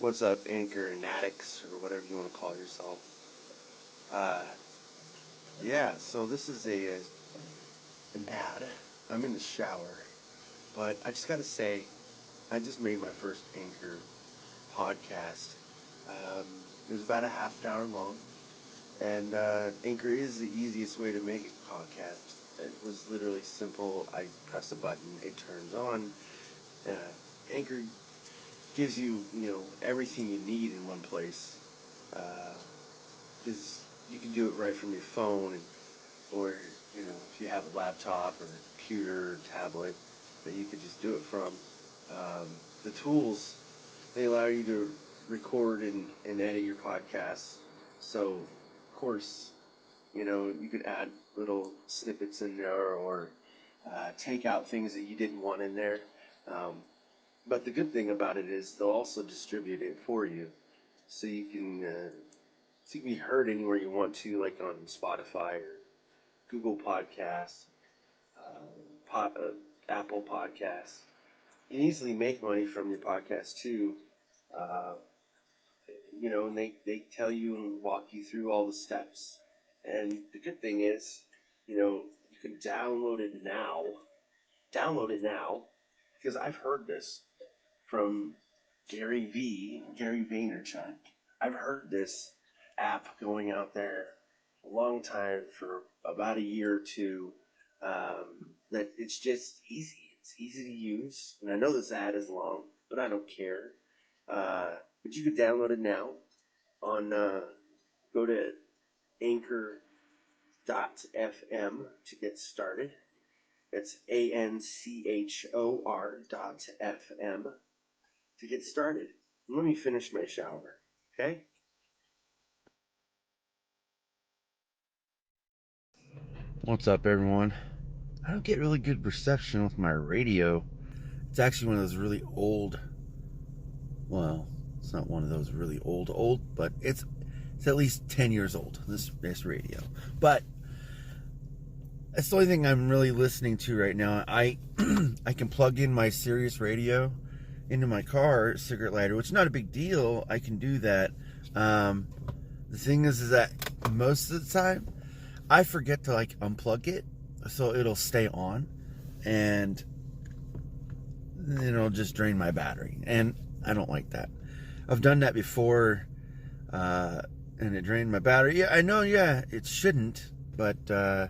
What's up, Anchor and addicts, or whatever you want to call yourself? Uh, yeah, so this is an ad. I'm in the shower, but I just gotta say, I just made my first Anchor podcast. It was about a half an hour long, and Anchor is the easiest way to make a podcast. It was literally simple. I press a button, it turns on. Uh, Anchor gives you, everything you need in one place. Because you can do it right from your phone, or if you have a laptop or a computer or tablet that you could just do it from. The tools, they allow you to record and edit your podcasts. So, of course, you could add little snippets in there, or take out things that you didn't want in there. But the good thing about it is they'll also distribute it for you, so you can be heard anywhere you want to, like on Spotify or Google Podcasts, Apple Podcasts. You can easily make money from your podcast too. Uh, and they tell you and walk you through all the steps. And the good thing is, you can download it now. Download it now, because I've heard this from Gary Vaynerchuk. I've heard this app going out there a long time, for about a year or two. That it's just easy. It's easy to use, and I know this ad is long, but I don't care. But you can download it now on. Go to Anchor.fm to get started. It's ANCHOR.FM to get started. Let me finish my shower, okay? What's up, everyone? I don't get really good reception with my radio. It's actually one of those really old. Well, it's not one of those really old, but it's at least 10 years old. This radio, but that's the only thing I'm really listening to right now. I can plug in my Sirius radio into my car cigarette lighter, which is not a big deal. I can do that. The thing is that most of the time I forget to unplug it, so it'll stay on, and it'll just drain my battery, and I don't like that. I've done that before, and it drained my battery. Yeah, I know. Yeah, it shouldn't, but I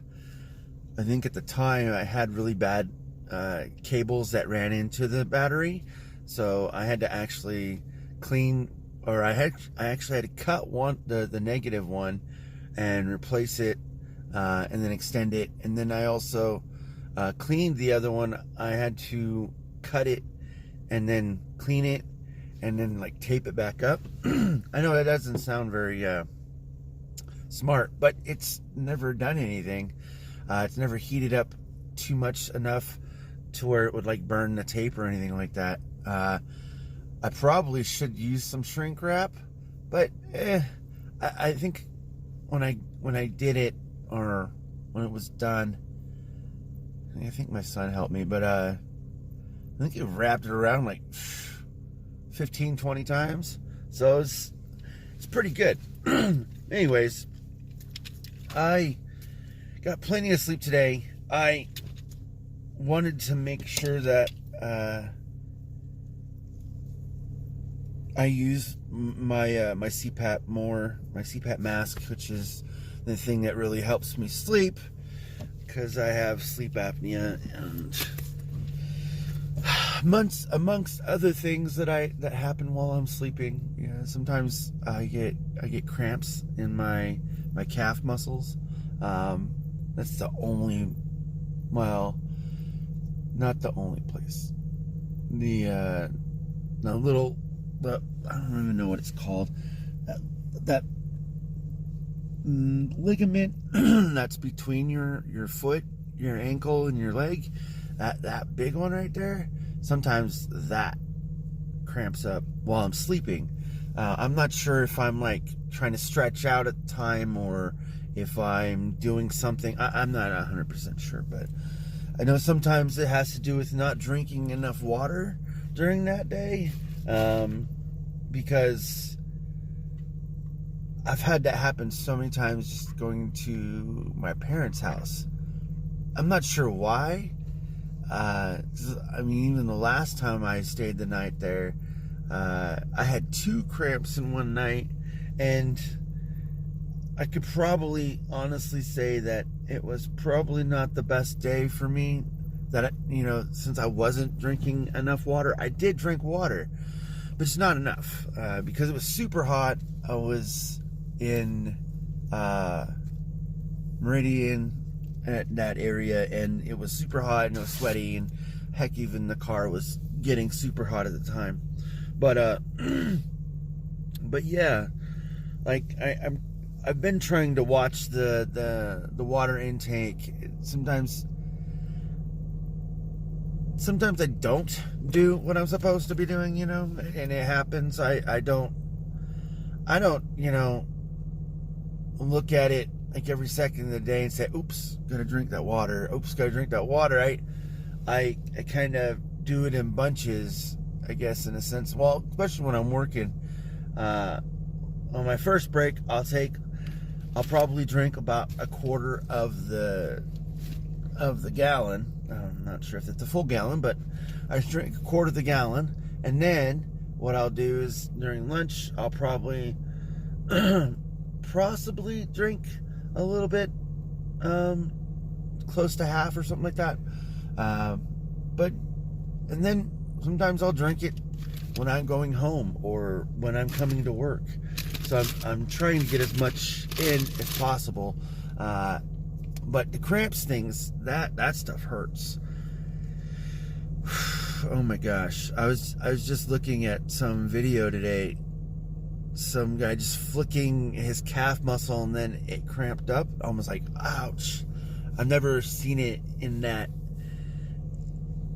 think at the time I had really bad cables that ran into the battery, so I had to actually clean, or I actually had to cut the negative one and replace it, and then extend it, and then I also cleaned the other one. I had to cut it and then clean it and then tape it back up. I know that doesn't sound very smart, but it's never done anything. It's never heated up too much enough to where it would burn the tape or anything like that. I probably should use some shrink wrap, but I think when I did it, or when it was done, I think my son helped me, but I think he wrapped it around 15, 20 times. So it's pretty good. Anyways, I got plenty of sleep today. I wanted to make sure that I use my my CPAP more, my CPAP mask, which is the thing that really helps me sleep, because I have sleep apnea, and amongst other things that happen while I'm sleeping. Yeah, sometimes I get cramps in my calf muscles. That's the only, well, not the only place. The little, I don't even know what it's called. That ligament that's between your foot, your ankle, and your leg. That big one right there. Sometimes that cramps up while I'm sleeping. I'm not sure if I'm trying to stretch out at the time, or if I'm doing something. I'm not 100% sure, but I know sometimes it has to do with not drinking enough water during that day. because I've had that happen so many times just going to my parents' house. I'm not sure why. I mean, even the last time I stayed the night there, I had 2 cramps in one night, and I could probably honestly say that it was probably not the best day for me. That, since I wasn't drinking enough water. I did drink water, but it's not enough, because it was super hot. I was in Meridian, at that area, and it was super hot and it was sweaty, and heck, even the car was getting super hot at the time. But but yeah, like I've been trying to watch the water intake. Sometimes I don't do what I'm supposed to be doing, and it happens. I don't look at it like every second of the day and say, oops, gotta drink that water. Oops, gotta drink that water. I kind of do it in bunches, I guess, in a sense. Well, especially when I'm working. On my first break, I'll probably drink about a quarter of the gallon. I'm not sure if it's a full gallon, but I drink a quarter of the gallon. And then what I'll do is during lunch, I'll probably possibly drink a little bit, close to half or something like that. And then sometimes I'll drink it when I'm going home or when I'm coming to work. So I'm trying to get as much in as possible. But the cramps things, that stuff hurts. Oh my gosh. I was just looking at some video today. Some guy just flicking his calf muscle and then it cramped up. Almost like, ouch. I've never seen it in that,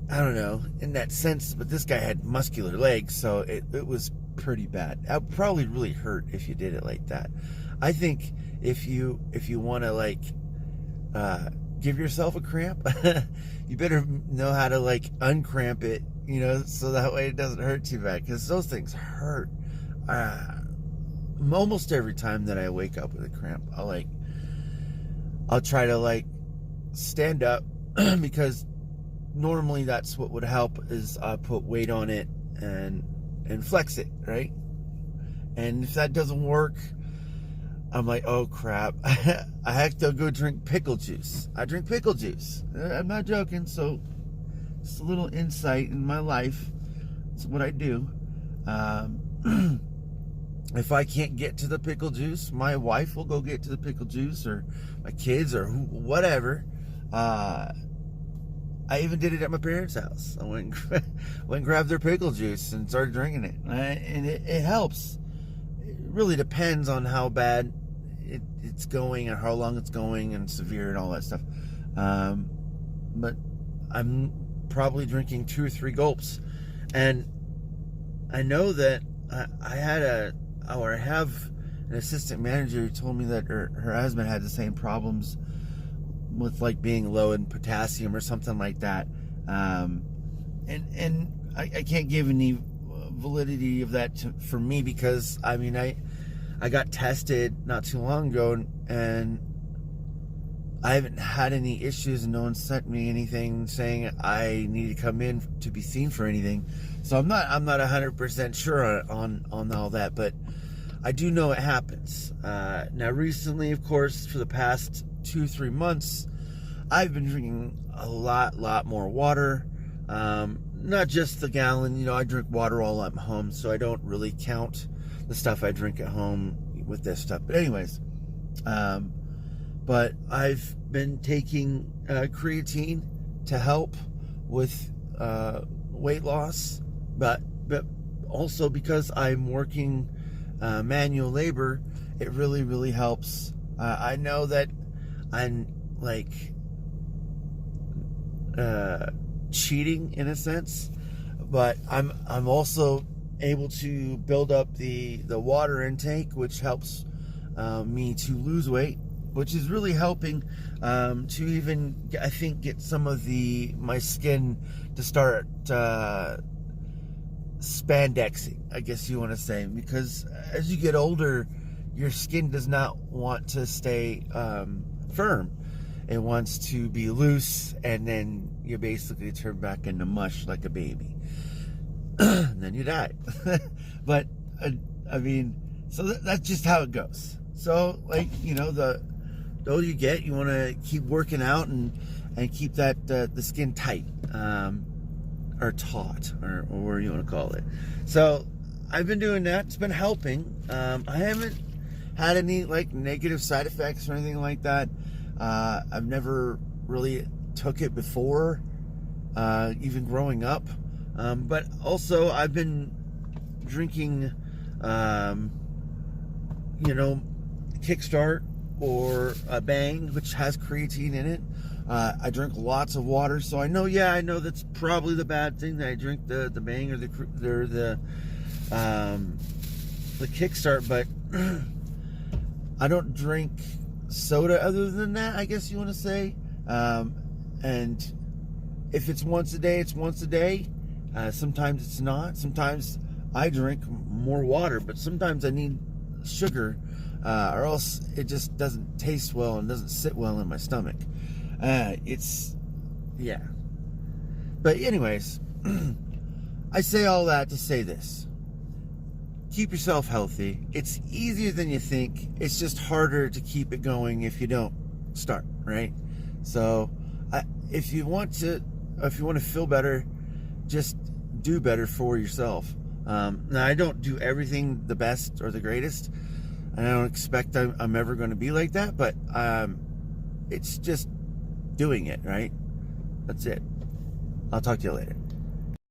I don't know, in that sense, but this guy had muscular legs, so it was pretty bad. That would probably really hurt if you did it like that. I think if you want to like give yourself a cramp, you better know how to like uncramp it, so that way it doesn't hurt too bad, because those things hurt. Almost every time that I wake up with a cramp, I'll try to like stand up because normally that's what would help, is I put weight on it and flex it, right? And if that doesn't work, I'm like, oh crap, I have to go drink pickle juice. I drink pickle juice. I'm not joking. So just a little insight in my life. It's what I do. If I can't get to the pickle juice, my wife will go get to the pickle juice, or my kids, or whatever. I even did it at my parents' house. I went and grabbed their pickle juice and started drinking it. And it helps. It really depends on how bad it's going and how long it's going and severe and all that stuff. But I'm probably drinking 2 or 3 gulps. And I know that I have an assistant manager who told me that her husband had the same problems with like being low in potassium or something like that. And I can't give any validity of that for me, because I mean, I got tested not too long ago, and I haven't had any issues, and no one sent me anything saying I need to come in to be seen for anything. So I'm not 100% sure on all that, but I do know it happens. Now recently, of course, for the past 2-3 months, I've been drinking a lot more water. Not just the gallon. I drink water while I'm home, so I don't really count the stuff I drink at home with this stuff. But anyways, but I've been taking creatine to help with weight loss, but also because I'm working manual labor, it really helps. I know that I'm like cheating in a sense, but I'm also able to build up the water intake, which helps me to lose weight, which is really helping to even, I think, get some of my skin to start spandexing, I guess you want to say, because as you get older, your skin does not want to stay firm. It wants to be loose, and then you basically turn back into mush like a baby. And then you die. But, I mean, so that's just how it goes. So, like, you know, the older you get, you want to keep working out and keep that the skin tight, or taut, or whatever you want to call it. So I've been doing that. It's been helping. I haven't had any like negative side effects or anything like that. I've never really took it before, even growing up. But also I've been drinking, you know, Kickstart or a Bang, which has creatine in it. I drink lots of water, so I know that's probably the bad thing, that I drink the Bang or the Kickstart, but I don't drink soda other than that, I guess you want to say. And if it's once a day, it's once a day. Sometimes it's not. Sometimes I drink more water, but sometimes I need sugar, or else it just doesn't taste well and doesn't sit well in my stomach. Yeah. But anyways, I say all that to say this. Keep yourself healthy. It's easier than you think. It's just harder to keep it going if you don't start, right? So, if you want to feel better, just do better for yourself. Now, I don't do everything the best or the greatest, and I don't expect I'm ever going to be like that, but it's just doing it, right? That's it. I'll talk to you later.